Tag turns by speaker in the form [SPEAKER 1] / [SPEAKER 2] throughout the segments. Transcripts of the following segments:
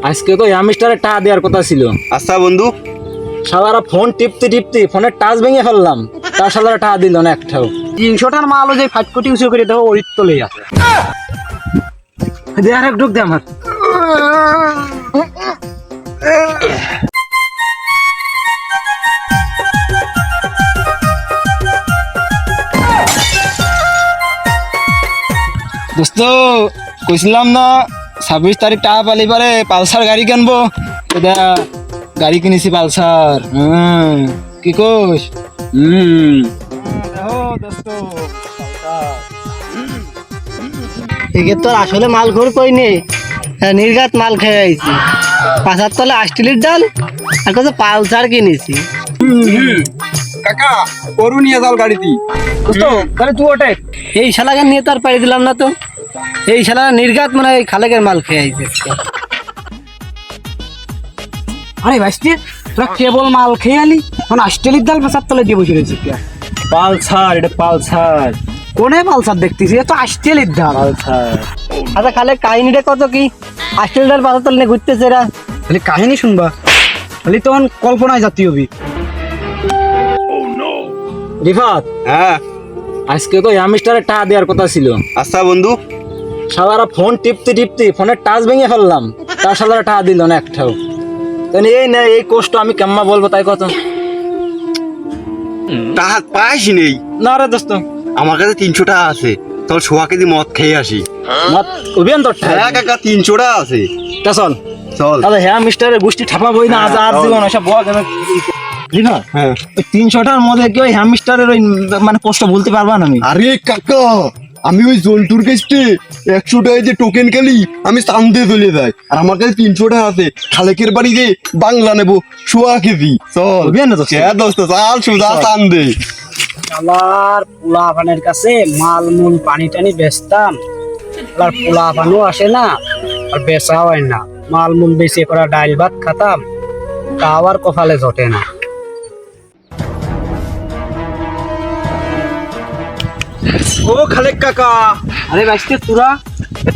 [SPEAKER 1] আজকে তো হ্যামস্টারে টাকা দেওয়ার কথা ছিল।
[SPEAKER 2] আচ্ছা বন্ধু,
[SPEAKER 1] সালারা ফোন টিপতে টিপতে ফোনের টাচ ভেঙে ফেললাম, তার সালারা টাকা দিল না একটাও।
[SPEAKER 3] 300টার মালও যে ফাইট কোটি উঁচু করে দেবো ওই তলেই আছে।
[SPEAKER 1] দে আর এক ঢুক দে আমার। দোস্ত কইছিলাম না 26 তারিখ টাকা পালি পারে পালসার গাড়ি কিনবো। এটা গাড়ি কিনেছি পালসার। কি কোস? দোস্ত
[SPEAKER 3] একে তোর আসলে মাল ঘুর কইনি, নির্ঘাত মাল খেয়ে আইছি। 5 তলে 8 লিটার ডাল আর কত পালসার কিনেছি।
[SPEAKER 2] কাকা করু নিয়ে যাও গাড়িতে।
[SPEAKER 1] দোস্ত তাহলে তুই ওঠে।
[SPEAKER 3] এই শালাকে নিয়ে তো আর পাড়ি দিলাম না তো। এই শালা নির্ঘাত মানে এই খালেকের মাল খেয়ে আইছে।
[SPEAKER 1] আরে ভাইস্তি তোরা কেবল মাল খেয়ে আলি, এখন 8 লিটার ডাল 5 তলে দিয়ে বসে রয়েছে। পালসার, এটা পালসার।
[SPEAKER 3] কোনে পালসার দেখতেছি? এ তো 8 লিটার
[SPEAKER 1] পালসার।
[SPEAKER 3] আচ্ছা খালে কাহিনীটা কত কি? 8 লিটার 5 তলে নিয়ে ঘুরতেছে এরা।
[SPEAKER 1] খালি কাহিনী শুনবা, খালি তখন কল্পনায় জাতি হবি। রিফাত,
[SPEAKER 2] হ্যাঁ
[SPEAKER 1] আজকে তো হ্যামস্টারে টাকা দেওয়ার কথা ছিল।
[SPEAKER 2] আচ্ছা বন্ধু,
[SPEAKER 1] সালারা ফোন টিপতে টিপতে ফোনের টাচ ভেঙে ফেললাম, তার সালারা টাকা দিল না একটাও। তাই এই না, এই কষ্ট আমি কেমন বলবো তাই কত?
[SPEAKER 2] টাকা পাইস নেই।
[SPEAKER 1] না রে দোস্ত,
[SPEAKER 2] আমার কাছে 300 টাকা আছে, তোর সোয়াকে দিয়ে মদ খেয়ে আসি।
[SPEAKER 1] মত অভিয়ান তোর
[SPEAKER 2] হ্যাঁ কাকা 300 টাকা আছে।
[SPEAKER 1] তা চল
[SPEAKER 2] চল।
[SPEAKER 1] তাহলে হ্যামস্টারের গোষ্ঠী ঠাপাবই না আজ আর জীবন ওসব বল। রিফাত,
[SPEAKER 2] হ্যাঁ
[SPEAKER 1] ওই 300টার মধ্যে কি ওই হ্যামস্টারের ওই মানে কষ্ট বলতে পারবা না? আমি
[SPEAKER 2] আরে কাকা, আমি ওই জন্টুর কাছে 100 টাকায় যে টোকেন খেলি আমি চান্দে চলে যাই, আর আমার কাছে 300 টাকা আছে। খালেকের বাড়িতে বাংলা নেবো সোয়া কেজি। চল
[SPEAKER 1] অভিয়ান না দোস্ত।
[SPEAKER 2] হ্যাঁ দোস্ত চাল সুদা চান্দে।
[SPEAKER 3] আবার পোলা পানের কাছে মাল মূল পানি টানি বেচতাম, আর পোলা পানও আসে না আর বেচা হয় না। মাল মূল বেচে করা ডাইল ভাত খাতাম, তা আবার কপালে জটে না।
[SPEAKER 2] ও খালেক কাকা,
[SPEAKER 3] আরে বাইস্তে তোরা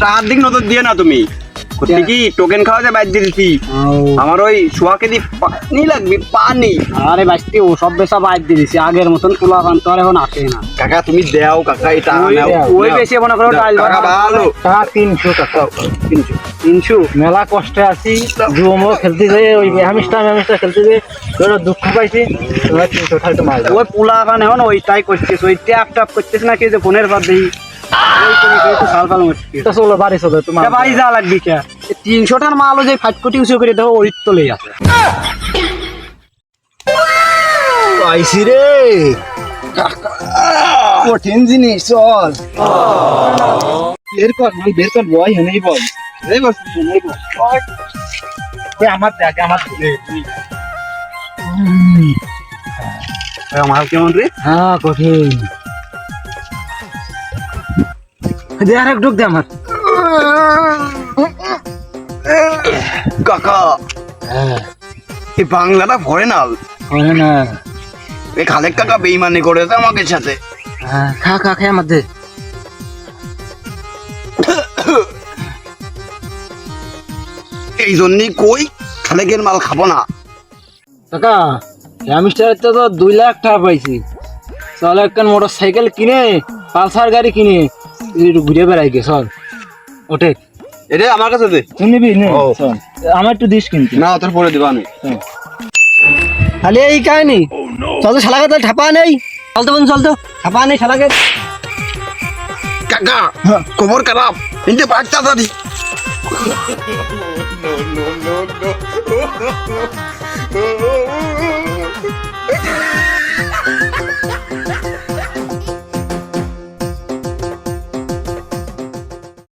[SPEAKER 2] টাকার দিক নজর দিয়ে না তুমি। করতে কি টোকেন খাওয়া যায় বাইর দিয়েছি। আমার ওই সোয়াকে দি পানি লাগবে, পানি।
[SPEAKER 3] আরে বাইস্তে ও সব বেচা বাইর দিয়ে দিছি, আগের মতন পোলা পান তো আর এখন আসে না।
[SPEAKER 2] কাকা তুমি দেও কাকা, এটা
[SPEAKER 3] ওই বেশি মনে করো ডাইল ভাত
[SPEAKER 2] ভালো।
[SPEAKER 1] টাকা 300 টাকা।
[SPEAKER 3] 300
[SPEAKER 1] মেলা কষ্টে আছি, জুমো খেলতে যেয়ে ওই হ্যামস্টার খেলতে যেয়ে তোরা দুঃখ পাইছি। তোরা 300 টাকা মাল দাও।
[SPEAKER 3] ওই পোলা পান এখন ওইটাই করছিস, ওই ট্যাপ ট্যাপ করছিস না কি যে ফোনের বাদ দিই ওই তুমি তো সাল সাল মুশকিল।
[SPEAKER 1] তা চলো বাড়ি চলো, তোমার
[SPEAKER 3] ভাই যা লাগবি কে? 300টার মালও যে ফাইট কোটি উঁচু করে দেবো ওই তলেই আছে।
[SPEAKER 1] আইসি রে কঠিন জিনিস। চল বের কর মাল, বের কর। বয় হেনেই বল, এই বস হেনেই বল। ওই আমার দেখ, আমার
[SPEAKER 3] মাল কেমন রে?
[SPEAKER 1] হ্যাঁ কঠিন। দে আর এক ঢুক দে আমার।
[SPEAKER 2] কাকা এই বাংলাটা ফরেনাল।
[SPEAKER 1] হয় না।
[SPEAKER 2] এই খালেক কাকা বেইমানি করেছে আমাকে সাথে।
[SPEAKER 1] হ্যাঁ খা খা খা আমাদের।
[SPEAKER 2] এই জন্যই কই খালেকের মাল খাবো না।
[SPEAKER 1] কাকা হ্যামস্টারের তো 2 লাখ টাকা পাইছি। চল একখান মোটর সাইকেল কিনে, পালসার গাড়ি কিনে একটু ঘুরে বেড়াই গে। চল ওঠে।
[SPEAKER 2] এটা আমার কাছে দে।
[SPEAKER 1] তুই নিবি নে?
[SPEAKER 2] ও।
[SPEAKER 1] চল আমার একটু দিস কিন্তু।
[SPEAKER 2] না তোর পরে দিবা আমি।
[SPEAKER 3] খালি এই কাহিনী। চল তো শালাকে তো ঠাপা নেই। চল তো বন্ধু, চল তো ঠাপা নেই শালাকে।
[SPEAKER 2] কাকা খবর খারাপ, কিন্তু বাচ্চা দাদি। No, no, no, no.